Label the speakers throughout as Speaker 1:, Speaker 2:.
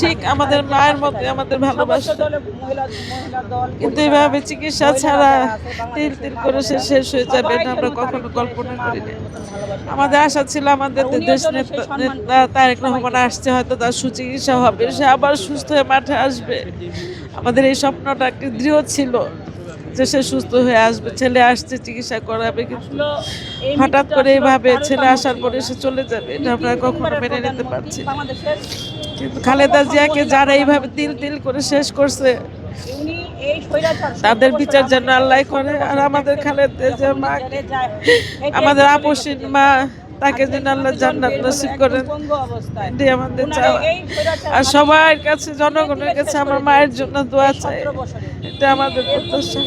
Speaker 1: ঠিক আমাদের মায়ের মধ্যে আমাদের ভালোবাসা, কিন্তু এইভাবে চিকিৎসা ছাড়া তিল তিল করে সে শেষ হয়ে যাবে এটা আমরা কখনো কল্পনা করিনি। আমাদের আশা ছিল আমাদের দেশ নেতা তারেক রহমান আসছে, হয়তো তার সুচিকিৎসা হবে, সে আবার সুস্থ হয়ে মাঠে আসবে। আমাদের এই স্বপ্নটা একটি দৃঢ় ছিল যে সে সুস্থ হয়ে আসবে, ছেলে আসছে চিকিৎসা করাবে, কিন্তু হঠাৎ করে এইভাবে ছেলে আসার পরে সে চলে যাবে এটা আমরা কখনো মেনে নিতে পারছি না। কিন্তু খালেদা জিয়াকে যারা এইভাবে তিল তিল করে শেষ করছে তাদের বিচার যেন আল্লাহ করে। আর আমাদের খালেদা জিয়া মা, আমাদের আপসীন মা, তাকে যেন আল্লাহ জান্নাত নসিব করেন, এটাই আমাদের চাওয়া। আর সবার কাছে, জনগণের কাছে আমার মায়ের জন্য দোয়া চাই, এটা আমাদের প্রত্যাশা।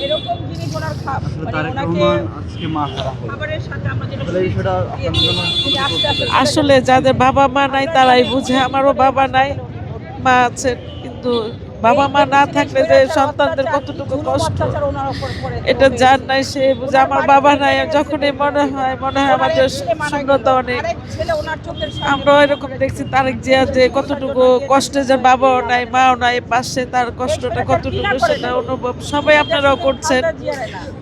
Speaker 1: আসলে যাদের বাবা মা নাই তারাই বুঝে। আমারও বাবা নাই, মা আছেন, কিন্তু বাবা মা না থাকলে যে সন্তানদের কতটুকু কষ্ট এটা যার নাই সে বুঝে। আমার বাবা নাই, যখনই মনে হয় আমাদের শূন্যতা অনেক। আমরাও এরকম দেখছি তারেক জিয়া যে কতটুকু কষ্টে, যে বাবাও নাই মাও নাই পাশে, তার কষ্টটা কতটুকু সেটা অনুভব সবাই আপনারাও করছেন।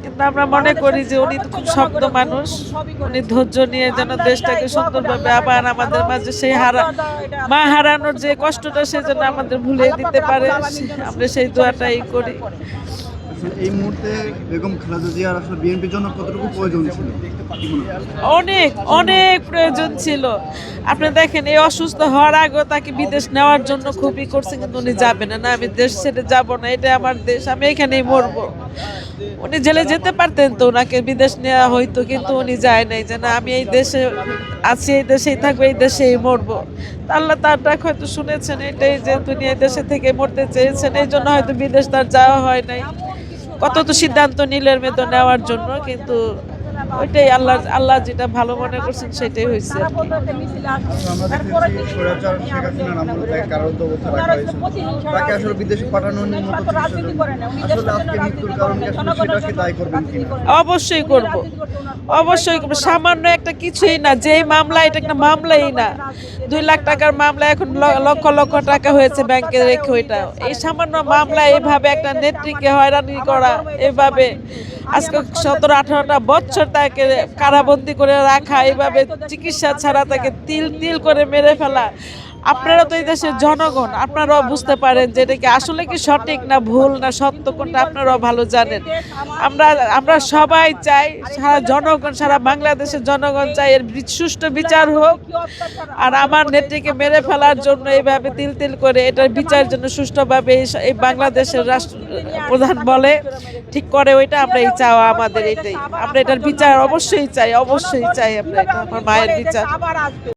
Speaker 1: কিন্তু আমরা মনে করি যে উনি তো খুব শক্ত মানুষ, উনি ধৈর্য নিয়ে যেন দেশটাকে সুন্দরভাবে আবার আমাদের মাঝে সেই মা হারানোর যে কষ্টটা সে যেন আমাদের ভুলিয়ে দিতে পারে, আমরা সেই দোয়াটাই করি।
Speaker 2: এই মুহূর্তে বেগম খালেদা জিয়ার আসলে বিএনপির জন্য কতটুকু প্রয়োজন ছিল?
Speaker 1: অনেক অনেক প্রয়োজন ছিল। আপনি দেখেন, এই অসুস্থ হওয়ার আগে তাকে বিদেশ নেওয়ার জন্য খুবই করছে, কিন্তু উনি যাবেন না। আমি দেশ ছেড়ে যাব না, এটা আমার দেশ, আমি এখানেই মরবো। উনি জেলে যেতে পারতেন তো, ওনাকে বিদেশ নেওয়া হইতো, কিন্তু উনি যায় নাই, যে না আমি এই দেশে আছি, এই দেশেই থাকবো, এই দেশেই মরবো। আল্লাহ তার ডাক হয়তো শুনেছেন, এটাই যে তিনি এই দেশে থেকে মরতে চেয়েছেন, এই জন্য হয়তো বিদেশ তার যাওয়া হয় নাই। কত তো সিদ্ধান্ত নিলের মেয়েদের নেওয়ার জন্য, কিন্তু ওইটাই আল্লাহ যেটা ভালো মনে করছেন সেটাই হয়েছে। অবশ্যই করব, অবশ্যই করবো। সামান্য একটা কিছুই না, যেই মামলা, এটা একটা মামলাই না, 2 লাখ টাকার মামলা এখন লক্ষ লক্ষ টাকা হয়েছে ব্যাংকে রেখে। ওইটা এই সামান্য মামলা, এইভাবে একটা নেত্রীকে হয়রানি করা, এইভাবে আজকে 17-18টা বছর তাকে কারাবন্দি করে রাখা, এইভাবে চিকিৎসা ছাড়া তাকে তিল তিল করে মেরে ফেলা। আপনারা তো এই দেশের জনগণ, আপনারাও বুঝতে পারেন যে এটা কি আসলে কি সঠিক না ভুল না সত্য কোনটা, আপনারাও ভালো জানেন। আমরা সবাই চাই, সারা জনগণ, সারা বাংলাদেশের জনগণ চাই এর সুষ্ঠু বিচার হোক। আর আমার নেত্রীকে মেরে ফেলার জন্য এইভাবে তিল তিল করে এটার বিচারের জন্য সুষ্ঠুভাবে এই বাংলাদেশের প্রধান বলে ঠিক করে, ওইটা আমরা এই চাওয়া আমাদের, এটাই আমরা এটার বিচার অবশ্যই চাই, অবশ্যই চাই আমরা, এটা আমার মায়ের বিচার।